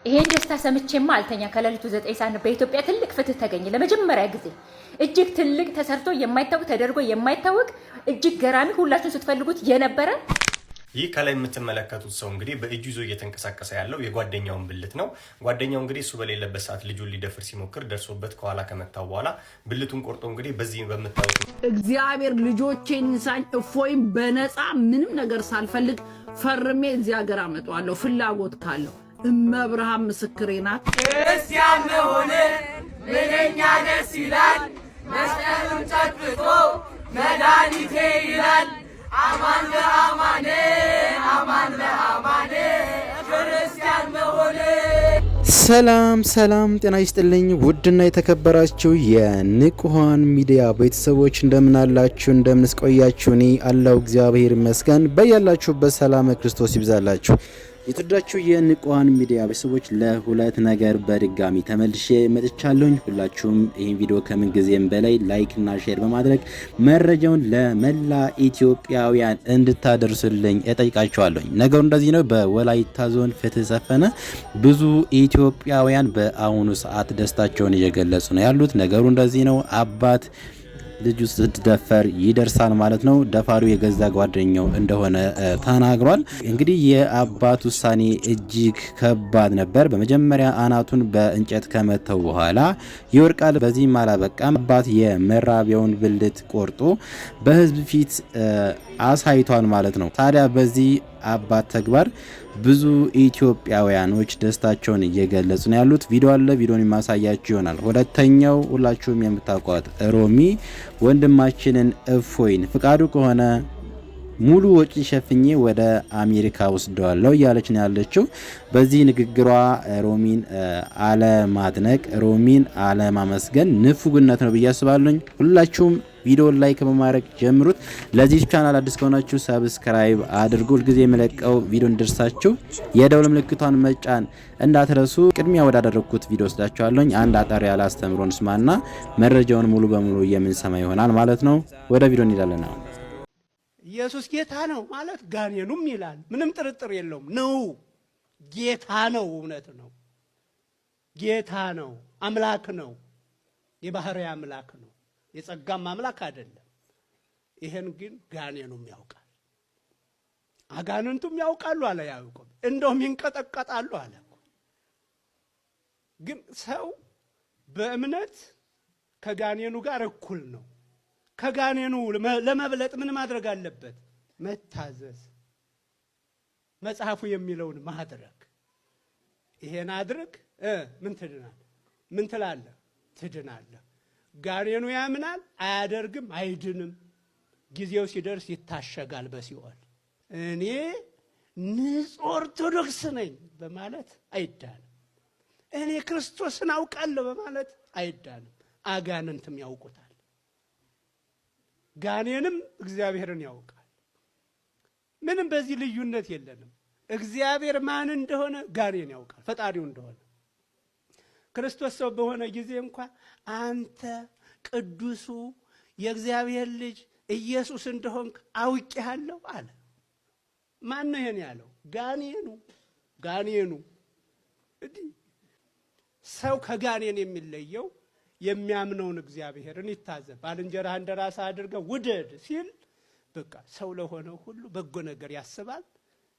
ይሄን ደስታ ሰምቼማ አልተኛ ከሌሊቱ 9 ሰዓት በኢትዮጵያ ትልቅ ፍትህ ተገኘ ለመጀመሪያ ጊዜ እጅግ ትልቅ ተሰርቶ የማይታወቅ ተደርጎ የማይታወቅ እጅግ ገራሚ ሁላችሁም ስትፈልጉት የነበረ ይህ ከላይ የምትመለከቱት ሰው እንግዲህ በእጁ ይዞ እየተንቀሳቀሰ ያለው የጓደኛውን ብልት ነው። ጓደኛው እንግዲህ እሱ በሌለበት ሰዓት ልጁን ሊደፍር ሲሞክር ደርሶበት ከኋላ ከመታው በኋላ ብልቱን ቆርጦ እንግዲህ በዚህ በመታወቅ እግዚአብሔር ልጆቼን ሳኝ እፎይም በነፃ ምንም ነገር ሳልፈልግ ፈርሜ እዚህ ሀገር አመጣዋለሁ ፍላጎት ካለው እመብርሃን ምስክሬ ናት። ክርስቲያን መሆን ምንኛ ደስ ይላል፣ መስቀሉን ጨብጦ መድኃኒቴ ይላል። አማን ለአማን አማን ለአማን ክርስቲያን መሆን። ሰላም ጤና ይስጥልኝ። ውድና የተከበራችሁ የንቁሃን ሚዲያ ቤተሰቦች እንደምን አላችሁ? እንደምን ቆያችሁ? እኔ አላሁ እግዚአብሔር ይመስገን። በያላችሁበት ሰላም ክርስቶስ ይብዛላችሁ። የተወደዳችሁ የንቁሃን ሚዲያ ቤተሰቦች ለሁለት ነገር በድጋሚ ተመልሼ መጥቻለሁኝ። ሁላችሁም ይህን ቪዲዮ ከምን ጊዜም በላይ ላይክ እና ሼር በማድረግ መረጃውን ለመላ ኢትዮጵያውያን እንድታደርሱልኝ እጠይቃችኋለሁኝ። ነገሩ እንደዚህ ነው። በወላይታ ዞን ፍትህ ሰፈነ። ብዙ ኢትዮጵያውያን በአሁኑ ሰዓት ደስታቸውን እየገለጹ ነው ያሉት። ነገሩ እንደዚህ ነው። አባት ልጁ ስትደፈር ይደርሳል ማለት ነው። ደፋሪው የገዛ ጓደኛው እንደሆነ ተናግሯል። እንግዲህ የአባት ውሳኔ እጅግ ከባድ ነበር። በመጀመሪያ አናቱን በእንጨት ከመተው በኋላ ይወርቃል። በዚህም አላበቃም። አባት የመራቢያውን ብልት ቆርጦ በህዝብ ፊት አሳይቷል ማለት ነው። ታዲያ በዚህ አባት ተግባር ብዙ ኢትዮጵያውያኖች ደስታቸውን እየገለጹ ነው ያሉት። ቪዲዮ አለ፣ ቪዲዮን የማሳያችሁ ይሆናል። ሁለተኛው ሁላችሁም የምታውቋት ሮሚ ወንድማችንን እፎይን ፍቃዱ ከሆነ ሙሉ ወጪ ሸፍኜ ወደ አሜሪካ ወስደዋለሁ እያለች ነው ያለችው። በዚህ ንግግሯ ሮሚን አለማድነቅ፣ ሮሚን አለማመስገን ንፉግነት ነው ብዬ አስባለሁ። ሁላችሁም ቪዲዮ ላይክ በማድረግ ጀምሩት። ለዚህ ቻናል አዲስ ከሆናችሁ ሰብስክራይብ አድርጉ። ሁልጊዜ የምለቀው ቪዲዮ እንድርሳችሁ የደውል ምልክቷን መጫን እንዳትረሱ። ቅድሚያ ወዳደረኩት ቪዲዮ ወስዳችኋለሁ። አንድ አጠር ያለ አስተምሮን ስማና መረጃውን ሙሉ በሙሉ የምንሰማ ይሆናል ማለት ነው። ወደ ቪዲዮ እንሄዳለን። ኢየሱስ ጌታ ነው ማለት ጋኔኑም ይላል። ምንም ጥርጥር የለውም ነው። ጌታ ነው፣ እውነት ነው። ጌታ ነው፣ አምላክ ነው፣ የባህርይ አምላክ ነው፣ የጸጋም አምላክ አይደለም። ይሄን ግን ጋኔኑም ያውቃል፣ አጋንንቱም ያውቃሉ አለ ያዕቆብ። እንደውም ይንቀጠቀጣሉ አለ። ግን ሰው በእምነት ከጋኔኑ ጋር እኩል ነው። ከጋኔኑ ለመብለጥ ምን ማድረግ አለበት? መታዘዝ፣ መጽሐፉ የሚለውን ማድረግ። ይሄን አድርግ ምን ትድናል? ምን ትላለህ? ትድናለህ። ጋኔኑ ያምናል፣ አያደርግም፣ አይድንም። ጊዜው ሲደርስ ይታሸጋል በሲኦል። እኔ ንጹሕ ኦርቶዶክስ ነኝ በማለት አይዳንም። እኔ ክርስቶስን አውቃለሁ በማለት አይዳንም። አጋንንትም ያውቁታል። ጋኔንም እግዚአብሔርን ያውቃል። ምንም በዚህ ልዩነት የለንም። እግዚአብሔር ማን እንደሆነ ጋኔን ያውቃል፣ ፈጣሪው እንደሆነ። ክርስቶስ ሰው በሆነ ጊዜ እንኳን አንተ ቅዱሱ የእግዚአብሔር ልጅ ኢየሱስ እንደሆንክ አውቄሃለሁ አለ። ማን ነው ይሄን ያለው? ጋኔኑ። ሰው ከጋኔን የሚለየው የሚያምነውን እግዚአብሔርን ይታዘብ። ባልንጀራህ እንደራስህ አድርገህ ውደድ ሲል በቃ ሰው ለሆነ ሁሉ በጎ ነገር ያስባል፣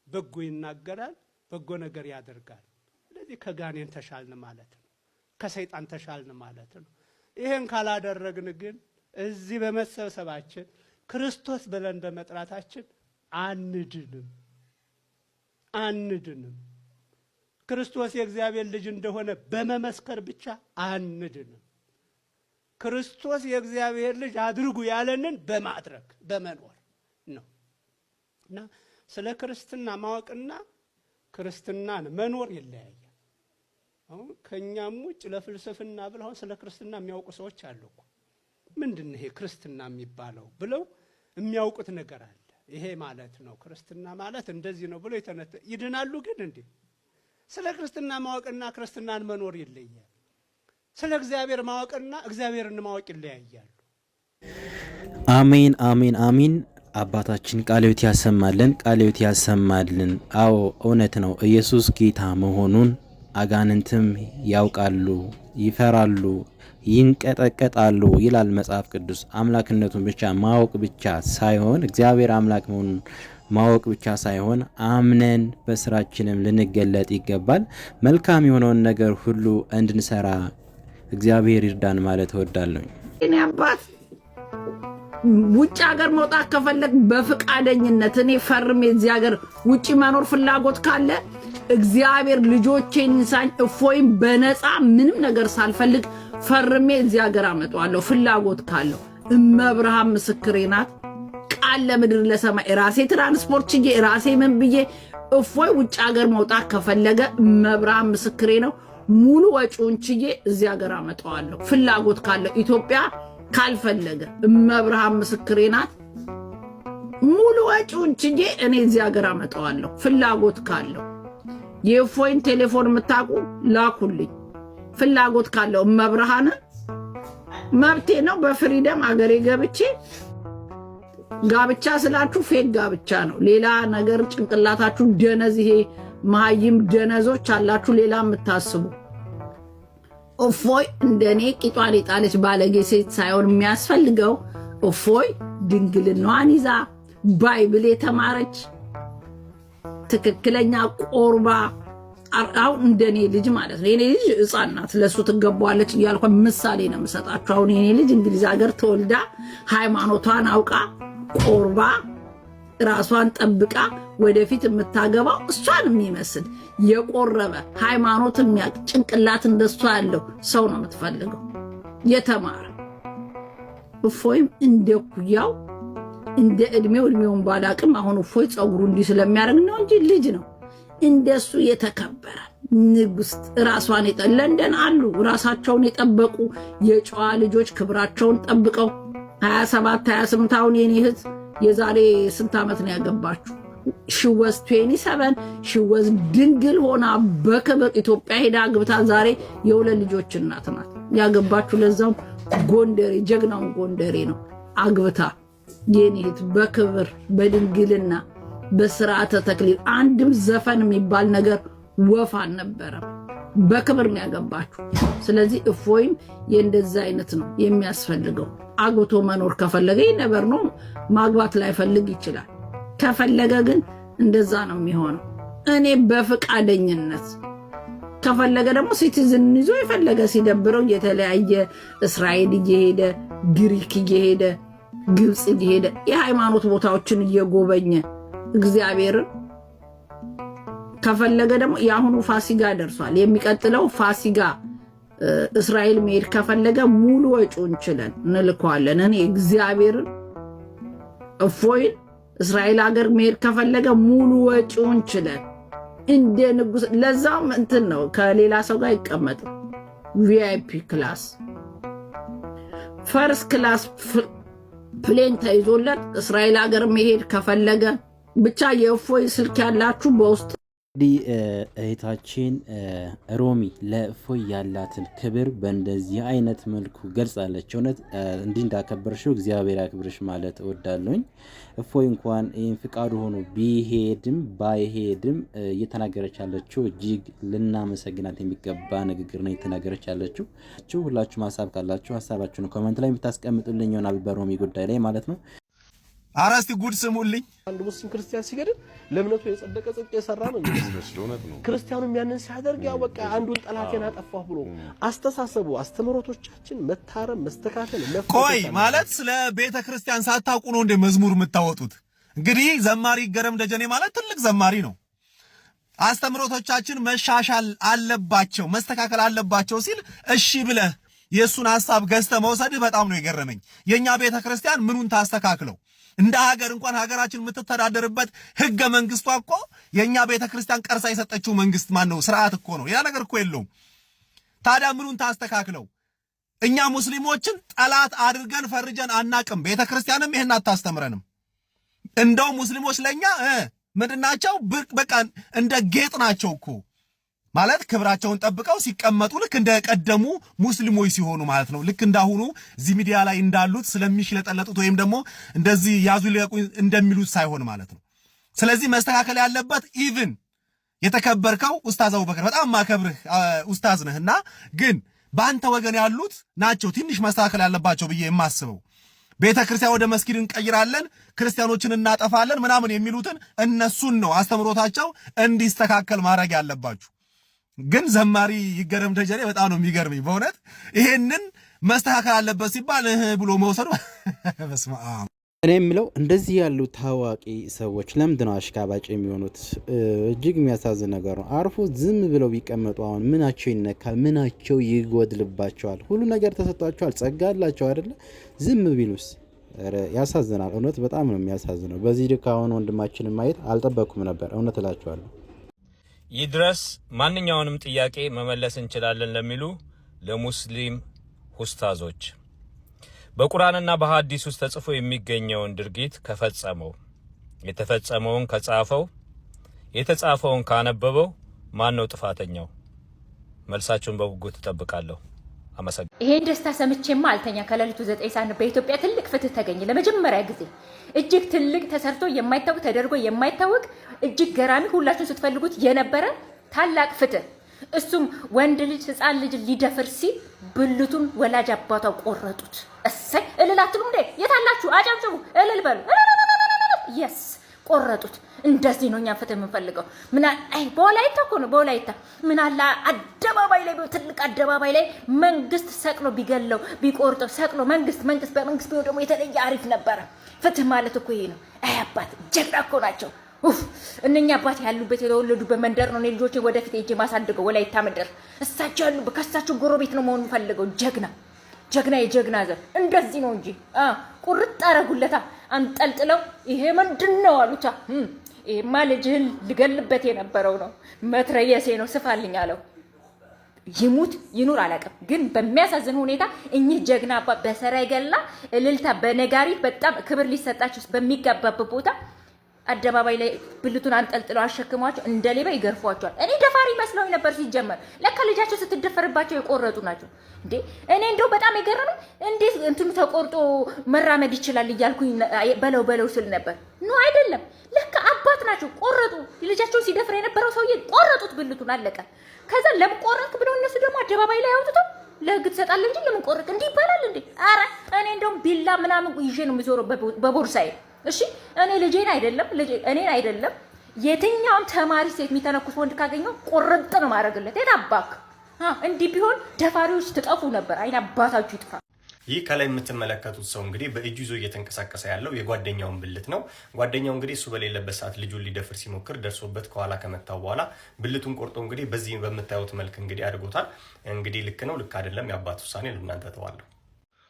በጎ ይናገራል፣ በጎ ነገር ያደርጋል። ስለዚህ ከጋኔን ተሻልን ማለት ነው፣ ከሰይጣን ተሻልን ማለት ነው። ይሄን ካላደረግን ግን እዚህ በመሰብሰባችን ክርስቶስ ብለን በመጥራታችን አንድንም። ክርስቶስ የእግዚአብሔር ልጅ እንደሆነ በመመስከር ብቻ አንድንም። ክርስቶስ የእግዚአብሔር ልጅ አድርጉ ያለንን በማድረግ በመኖር ነው። እና ስለ ክርስትና ማወቅና ክርስትናን መኖር ይለያያል። አሁን ከኛም ውጭ ለፍልስፍና ብለው ስለ ክርስትና የሚያውቁ ሰዎች አሉ እኮ። ምንድነው ይሄ ክርስትና የሚባለው ብለው የሚያውቁት ነገር አለ። ይሄ ማለት ነው ክርስትና ማለት እንደዚህ ነው ብለው ይድናሉ። ግን እንዴ ስለ ክርስትና ማወቅና ክርስትናን መኖር ይለያል። ስለ እግዚአብሔር ማወቅና እግዚአብሔርን ማወቅ ይለያያሉ። አሜን። አባታችን ቃልዮት ያሰማልን። አዎ እውነት ነው። ኢየሱስ ጌታ መሆኑን አጋንንትም ያውቃሉ፣ ይፈራሉ፣ ይንቀጠቀጣሉ ይላል መጽሐፍ ቅዱስ። አምላክነቱን ብቻ ማወቅ ብቻ ሳይሆን እግዚአብሔር አምላክ መሆኑን ማወቅ ብቻ ሳይሆን አምነን በስራችንም ልንገለጥ ይገባል። መልካም የሆነውን ነገር ሁሉ እንድንሰራ እግዚአብሔር ይርዳን ማለት እወዳለሁ። እኔ አባት ውጭ ሀገር መውጣት ከፈለግ በፍቃደኝነት እኔ ፈርሜ እዚህ ሀገር ውጭ መኖር ፍላጎት ካለ እግዚአብሔር ልጆቼን እንሳኝ እፎይም በነፃ ምንም ነገር ሳልፈልግ ፈርሜ እዚህ ሀገር አመጣዋለሁ። ፍላጎት ካለው እመብርሃን ምስክሬ ናት። ቃል ለምድር ለሰማይ ራሴ ትራንስፖርት ችዬ ራሴ ምን ብዬ እፎይ ውጭ ሀገር መውጣት ከፈለገ እመብርሃን ምስክሬ ነው። ሙሉ ወጪውን ችዬ እዚህ ሀገር አመጣዋለሁ። ፍላጎት ካለው ኢትዮጵያ ካልፈለገ እመብርሃን ምስክሬ ናት። ሙሉ ወጪውን ችዬ እኔ እዚህ ሀገር አመጣዋለሁ። ፍላጎት ካለው የእፎይን ቴሌፎን የምታውቁ ላኩልኝ። ፍላጎት ካለው እመብርሃን መብቴ ነው። በፍሪደም አገሬ ገብቼ ጋብቻ ስላችሁ ፌክ ጋብቻ ነው። ሌላ ነገር ጭንቅላታችሁ ደነዝ፣ ይሄ መሀይም ደነዞች አላችሁ ሌላ የምታስቡ። እፎይ እንደኔ ቂጧን የጣለች ባለጌ ሴት ሳይሆን የሚያስፈልገው እፎይ ድንግልናዋን ይዛ ባይብል የተማረች ትክክለኛ ቆርባ አሁን እንደኔ ልጅ ማለት ነው። የኔ ልጅ ሕፃን ናት፣ ለሱ ትገባዋለች እያልኩ ምሳሌ ነው የምሰጣችሁ። አሁን የኔ ልጅ እንግሊዝ ሀገር ተወልዳ ሃይማኖቷን አውቃ ቆርባ ራሷን ጠብቃ ወደፊት የምታገባው እሷን የሚመስል የቆረበ ሃይማኖት የሚያውቅ ጭንቅላት እንደሷ ያለው ሰው ነው የምትፈልገው፣ የተማረ። እፎይም እንደ ኩያው እንደ እድሜውን ባላቅም አሁን እፎይ ጸጉሩ እንዲህ ስለሚያደርግ ነው እንጂ ልጅ ነው። እንደሱ የተከበረ ንጉስ ራሷን ለንደን አሉ ራሳቸውን የጠበቁ የጨዋ ልጆች ክብራቸውን ጠብቀው 27 28 አሁን የኔ እህት የዛሬ ስንት ዓመት ነው ያገባችሁ? ሽወዝ 27 ሽወዝ ድንግል ሆና በክብር ኢትዮጵያ ሄዳ አግብታ ዛሬ የሁለት ልጆች እናት ናት ያገባችሁ። ለዛው ጎንደሬ ጀግናውን ጎንደሬ ነው አግብታ የኔ እህት በክብር በድንግልና በስርዓተ ተክሊል አንድም ዘፈን የሚባል ነገር ወፍ አልነበረም። በክብር ነው ያገባችሁ። ስለዚህ እፎይም የእንደዛ አይነት ነው የሚያስፈልገው። አግብቶ መኖር ከፈለገ ይነበር ነው ማግባት ላይ ፈልግ ይችላል። ከፈለገ ግን እንደዛ ነው የሚሆነው። እኔ በፍቃደኝነት ከፈለገ ደግሞ ሲቲዝን ይዞ የፈለገ ሲደብረው የተለያየ እስራኤል እየሄደ ግሪክ እየሄደ ግብጽ እየሄደ የሃይማኖት ቦታዎችን እየጎበኘ እግዚአብሔርን ከፈለገ ደግሞ የአሁኑ ፋሲጋ ደርሷል። የሚቀጥለው ፋሲጋ እስራኤል መሄድ ከፈለገ ሙሉ ወጪውን ችለን እንልከዋለን። እኔ እግዚአብሔርን እፎይን እስራኤል ሀገር መሄድ ከፈለገ ሙሉ ወጪውን ችለን እንደ ንጉስ፣ ለዛም እንትን ነው ከሌላ ሰው ጋር አይቀመጥም። ቪአይፒ ክላስ ፈርስት ክላስ ፕሌን ተይዞለት እስራኤል ሀገር መሄድ ከፈለገ ብቻ የእፎይ ስልክ ያላችሁ በውስጥ እንግዲህ እህታችን ሮሚ ለእፎይ ያላትን ክብር በእንደዚህ አይነት መልኩ ገልጻለች። እውነት እንዲህ እንዳከበርሽው እግዚአብሔር ያክብርሽ ማለት እወዳለሁኝ። እፎይ እንኳን ይህን ፍቃዱ ሆኖ ቢሄድም ባይሄድም እየተናገረች ያለችው እጅግ ልናመሰግናት የሚገባ ንግግር ነው እየተናገረች ያለችው። ሁላችሁም ሀሳብ ካላችሁ ሀሳባችሁን ኮመንት ላይ የምታስቀምጡልኝ ይሆናል በሮሚ ጉዳይ ላይ ማለት ነው። አራስቲ ጉድ ስሙልኝ። አንድ ሙስሊም ክርስቲያን ሲገድል ለእምነቱ የጸደቀ ጽድቅ የሰራ ነው የሚመስለው። ክርስቲያኑም ያንን ሲያደርግ ያው በቃ አንዱን ጠላቴን አጠፋሁ ብሎ አስተሳሰቡ፣ አስተምሮቶቻችን መታረም መስተካከል ቆይ ማለት ስለ ቤተ ክርስቲያን ሳታውቁ ነው እንደ መዝሙር የምታወጡት? እንግዲህ ዘማሪ ገረም ደጀኔ ማለት ትልቅ ዘማሪ ነው። አስተምሮቶቻችን መሻሻል አለባቸው መስተካከል አለባቸው ሲል እሺ ብለህ የሱን ሐሳብ ገዝተህ መውሰድህ በጣም ነው የገረመኝ። የኛ ቤተ ክርስቲያን ምኑን ታስተካክለው? እንደ ሀገር እንኳን ሀገራችን የምትተዳደርበት ህገ መንግስቷ እኮ የኛ ቤተክርስቲያን ቀርሳ የሰጠችው መንግስት ማን ነው? ስርዓት እኮ ነው። ያ ነገር እኮ የለውም። ታዲያ ምኑን ታስተካክለው? እኛ ሙስሊሞችን ጠላት አድርገን ፈርጀን አናቅም። ቤተክርስቲያንም ይሄን አታስተምረንም። እንደው ሙስሊሞች ለኛ ምንድናቸው? በቃ እንደ ጌጥ ናቸው እኮ ማለት ክብራቸውን ጠብቀው ሲቀመጡ ልክ እንደ ቀደሙ ሙስሊሞች ሲሆኑ ማለት ነው። ልክ እንዳሁኑ እዚህ ሚዲያ ላይ እንዳሉት ስለሚሽለጠለጡት ወይም ደግሞ እንደዚህ ያዙ ሊያቁ እንደሚሉት ሳይሆን ማለት ነው። ስለዚህ መስተካከል ያለበት ኢቭን የተከበርከው ኡስታዝ አቡበከር በጣም ማከብርህ ኡስታዝ ነህና ግን በአንተ ወገን ያሉት ናቸው ትንሽ መስተካከል ያለባቸው ብዬ የማስበው። ቤተክርስቲያን ወደ መስጊድ እንቀይራለን፣ ክርስቲያኖችን እናጠፋለን ምናምን የሚሉትን እነሱን ነው አስተምሮታቸው እንዲስተካከል ማድረግ ያለባችሁ። ግን ዘማሪ ይገረም ደጀኔ በጣም ነው የሚገርመኝ በእውነት ይሄንን መስተካከል አለበት ሲባል ብሎ መውሰዱ በስመ አብ። እኔ የምለው እንደዚህ ያሉ ታዋቂ ሰዎች ለምንድን ነው አሽቃባጭ የሚሆኑት? እጅግ የሚያሳዝን ነገር ነው። አርፎ ዝም ብለው ቢቀመጡ አሁን ምናቸው ይነካል? ምናቸው ይጎድልባቸዋል? ሁሉ ነገር ተሰጥቷቸዋል፣ ጸጋ አላቸው አይደለ? ዝም ቢሉስ? ያሳዝናል። እውነት በጣም ነው የሚያሳዝነው። በዚህ ልክ አሁን ወንድማችንን ማየት አልጠበኩም ነበር። እውነት እላቸዋለሁ። ይድረስ ማንኛውንም ጥያቄ መመለስ እንችላለን ለሚሉ ለሙስሊም ኡስታዞች በቁርአንና በሐዲስ ውስጥ ተጽፎ የሚገኘውን ድርጊት ከፈጸመው የተፈጸመውን ከጻፈው የተጻፈውን ካነበበው ማን ነው ጥፋተኛው? መልሳችሁን በጉጉት ተጠብቃለሁ። አመሰግናለሁ። ይሄን ደስታ ሰምቼማ አልተኛ። ከሌሊቱ 9 ሰዓት በኢትዮጵያ ትልቅ ፍትህ ተገኘ ለመጀመሪያ ጊዜ። እጅግ ትልቅ ተሰርቶ የማይታወቅ ተደርጎ የማይታወቅ እጅግ ገራሚ ሁላችሁም ስትፈልጉት የነበረ ታላቅ ፍትህ። እሱም ወንድ ልጅ ህፃን ልጅ ሊደፍር ሲል ብልቱን ወላጅ አባቷ ቆረጡት። እሰይ እልል አትሉም እንዴ? የታላችሁ አጨብጭቡ፣ እልል በሉ። የስ ቆረጡት። እንደዚህ ነው እኛ ፍትህ የምንፈልገው። ምን አይ በወላይታ እኮ ነው በወላይታ ምን አላ አደባባይ ላይ ትልቅ አደባባይ ላይ መንግስት ሰቅሎ ቢገለው ቢቆርጠው ሰቅሎ መንግስት በመንግስት ቢሆን ደግሞ የተለየ አሪፍ ነበረ። ፍትህ ማለት እኮ ይሄ ነው። አይ አባት ጀግና እኮ ናቸው። እነኛ አባት ያሉበት የተወለዱበት መንደር ነው። እኔ ልጆቼ ወደፊት ሄጄ ማሳድገው ወላይታ መንደር እሳቸው ያሉበት ከእሳቸው ጎረቤት ነው መሆኑን ፈልገው። ጀግና የጀግና ዘር እንደዚህ ነው እንጂ ቁርጥ አረጉለታ አንጠልጥለው ይሄ ምንድነው አሉታ። ይሄማ ልጅህን ልገልበት የነበረው ነው መትረየሴ ነው ስፋልኝ አለው። ይሙት ይኑር አላውቅም፣ ግን በሚያሳዝን ሁኔታ እኚህ ጀግና አባት በሰረገላ እልልታ በነጋሪት በጣም ክብር ሊሰጣቸው በሚገባበት ቦታ አደባባይ ላይ ብልቱን አንጠልጥለው አሸክሟቸው እንደ ሌባ ይገርፏቸዋል። እኔ ደፋሪ መስሎኝ ነበር ሲጀመር፣ ለካ ልጃቸው ስትደፈርባቸው የቆረጡ ናቸው እንዴ። እኔ እንደው በጣም የገረመኝ እንዴት እንትኑ ተቆርጦ መራመድ ይችላል እያልኩኝ በለው ስል ነበር። ኖ አይደለም፣ ለካ አባት ናቸው ቆረጡ። ልጃቸውን ሲደፍር የነበረው ሰውዬ ቆረጡት ብልቱን፣ አለቀ። ከዛ ለምን ቆረጥክ ብለው እነሱ ደግሞ አደባባይ ላይ አውጥተው ለህግ ትሰጣለህ እንጂ ለምን ቆረጥክ እንዲህ ይባላል እንዴ? ኧረ እኔ እንደውም ቢላ ምናምን ይዤ ነው የምዞረው በቦርሳዬ። እሺ እኔ እኔን አይደለም የትኛውም ተማሪ ሴት የሚተነኩስ ወንድ ካገኘው ቁርጥ ነው ማድረግለት። የታባክ እንዲህ ቢሆን ደፋሪዎች ትጠፉ ነበር። አይን አባታችሁ ይጥፋ። ይህ ከላይ የምትመለከቱት ሰው እንግዲህ በእጁ ይዞ እየተንቀሳቀሰ ያለው የጓደኛውን ብልት ነው። ጓደኛው እንግዲህ እሱ በሌለበት ሰዓት ልጁን ሊደፍር ሲሞክር ደርሶበት ከኋላ ከመታው በኋላ ብልቱን ቆርጦ እንግዲህ በዚህ በምታዩት መልክ እንግዲህ አድርጎታል። እንግዲህ ልክ ነው ልክ አይደለም የአባት ውሳኔ ለእናንተ ተዋለሁ።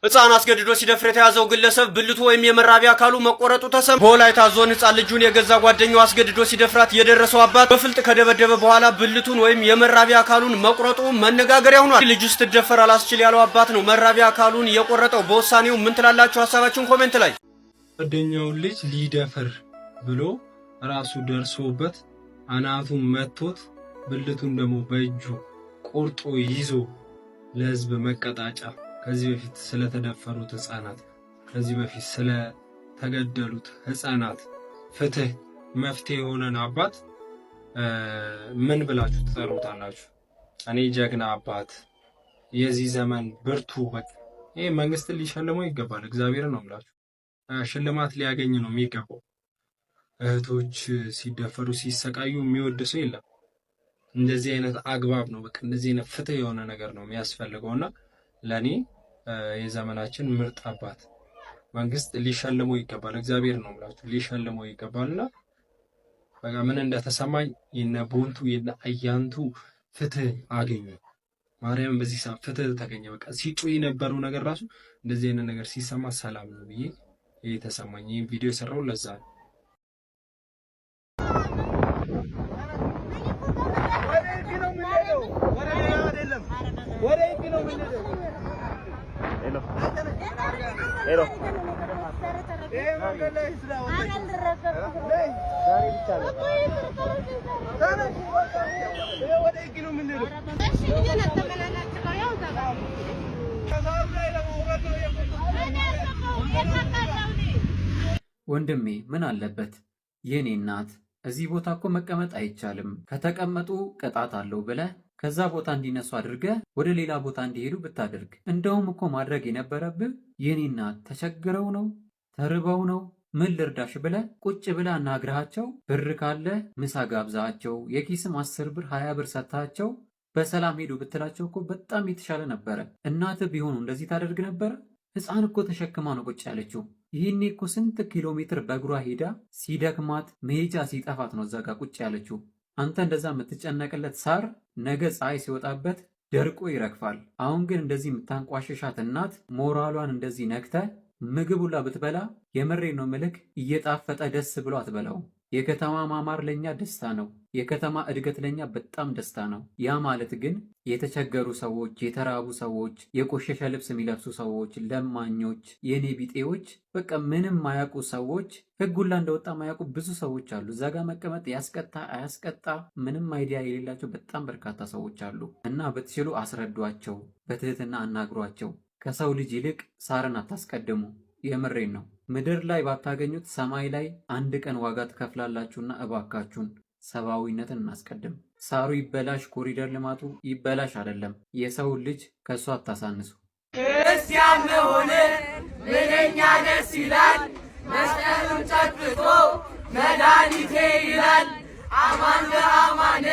ሕፃን አስገድዶ ሲደፍር የተያዘው ግለሰብ ብልቱ ወይም የመራቢያ አካሉ መቆረጡ ተሰማ። በወላይታ ዞን ሕፃን ልጁን የገዛ ጓደኛው አስገድዶ ሲደፍራት የደረሰው አባት በፍልጥ ከደበደበ በኋላ ብልቱን ወይም የመራቢያ አካሉን መቁረጡ መነጋገሪያ ሆኗል። ልጁ ስትደፈር አላስችል ያለው አባት ነው መራቢያ አካሉን የቆረጠው። በውሳኔው ምን ትላላችሁ? ሀሳባችሁን ኮሜንት ላይ። ጓደኛውን ልጅ ሊደፍር ብሎ ራሱ ደርሶበት አናቱን መቶት ብልቱን ደግሞ በእጁ ቆርጦ ይዞ ለህዝብ መቀጣጫ ከዚህ በፊት ስለተደፈሩት ህፃናት ከዚህ በፊት ስለተገደሉት ህፃናት ፍትህ መፍትሄ የሆነን አባት ምን ብላችሁ ትጠሩታላችሁ? እኔ ጀግና አባት፣ የዚህ ዘመን ብርቱ። በቃ ይሄ መንግስትን ሊሸልመው ይገባል። እግዚአብሔር ነው ብላችሁ ሽልማት ሊያገኝ ነው የሚገባው። እህቶች ሲደፈሩ ሲሰቃዩ የሚወድ ሰው የለም። እንደዚህ አይነት አግባብ ነው። በቃ እንደዚህ አይነት ፍትህ የሆነ ነገር ነው የሚያስፈልገውና ለኔ የዘመናችን ምርጥ አባት መንግስት ሊሸልመው ይገባል። እግዚአብሔር ነው ብላችሁ ሊሸልመው ይገባልና በቃ ምን እንደተሰማኝ የነ ቦንቱ የነ አያንቱ ፍትህ አገኙ። ማርያም በዚህ ሰዓት ፍትህ ተገኘ። በቃ ሲጮህ የነበረው ነገር ራሱ እንደዚህ አይነት ነገር ሲሰማ ሰላም ነው ብዬ የተሰማኝ ይሄን ቪዲዮ የሰራው ለዛ ነው። ወንድሜ ምን አለበት የኔ እናት እዚህ ቦታ እኮ መቀመጥ አይቻልም፣ ከተቀመጡ ቅጣት አለው ብለህ ከዛ ቦታ እንዲነሱ አድርገህ ወደ ሌላ ቦታ እንዲሄዱ ብታደርግ። እንደውም እኮ ማድረግ የነበረብህ የኔ እናት ተቸግረው ነው ተርበው ነው ምን ልርዳሽ ብለህ ቁጭ ብለህ አናግረሃቸው፣ ብር ካለ ምሳ ጋብዛቸው፣ የኪስም 10 ብር 20 ብር ሰጥታቸው በሰላም ሄዱ ብትላቸው እኮ በጣም የተሻለ ነበረ። እናትህ ቢሆኑ እንደዚህ ታደርግ ነበረ? ሕፃን እኮ ተሸክማ ነው ቁጭ ያለችው። ይህኔ እኮ ስንት ኪሎ ሜትር በእግሯ ሄዳ ሲደክማት መሄጃ ሲጠፋት ነው እዛ ጋር ቁጭ ያለችው። አንተ እንደዛ የምትጨነቅለት ሳር ነገ ፀሐይ ሲወጣበት ደርቆ ይረግፋል። አሁን ግን እንደዚህ የምታንቋሸሻት እናት ሞራሏን እንደዚህ ነክተህ ምግብ ሁላ ብትበላ የምሬ ነው ምልክ እየጣፈጠ ደስ ብሎ አትበላው። የከተማ ማማር ለኛ ደስታ ነው። የከተማ እድገት ለኛ በጣም ደስታ ነው። ያ ማለት ግን የተቸገሩ ሰዎች፣ የተራቡ ሰዎች፣ የቆሸሸ ልብስ የሚለብሱ ሰዎች፣ ለማኞች፣ የኔ ቢጤዎች፣ በቃ ምንም ማያውቁ ሰዎች፣ ህጉላ እንደወጣ ማያውቁ ብዙ ሰዎች አሉ። እዛ ጋር መቀመጥ ያስቀጣ አያስቀጣ ምንም አይዲያ የሌላቸው በጣም በርካታ ሰዎች አሉ። እና በትችሉ አስረዷቸው፣ በትህትና አናግሯቸው። ከሰው ልጅ ይልቅ ሳርን አታስቀድሙ። የምሬን ነው። ምድር ላይ ባታገኙት ሰማይ ላይ አንድ ቀን ዋጋ ትከፍላላችሁና እባካችሁን ሰብአዊነትን እናስቀድም። ሳሩ ይበላሽ፣ ኮሪደር ልማቱ ይበላሽ አይደለም፣ የሰው ልጅ ከእሱ አታሳንሱ። ክርስቲያን መሆን ምንኛ ደስ ይላል፣ መስቀሉን ጨብጦ መድኃኒቴ ይላል። አማን በአማን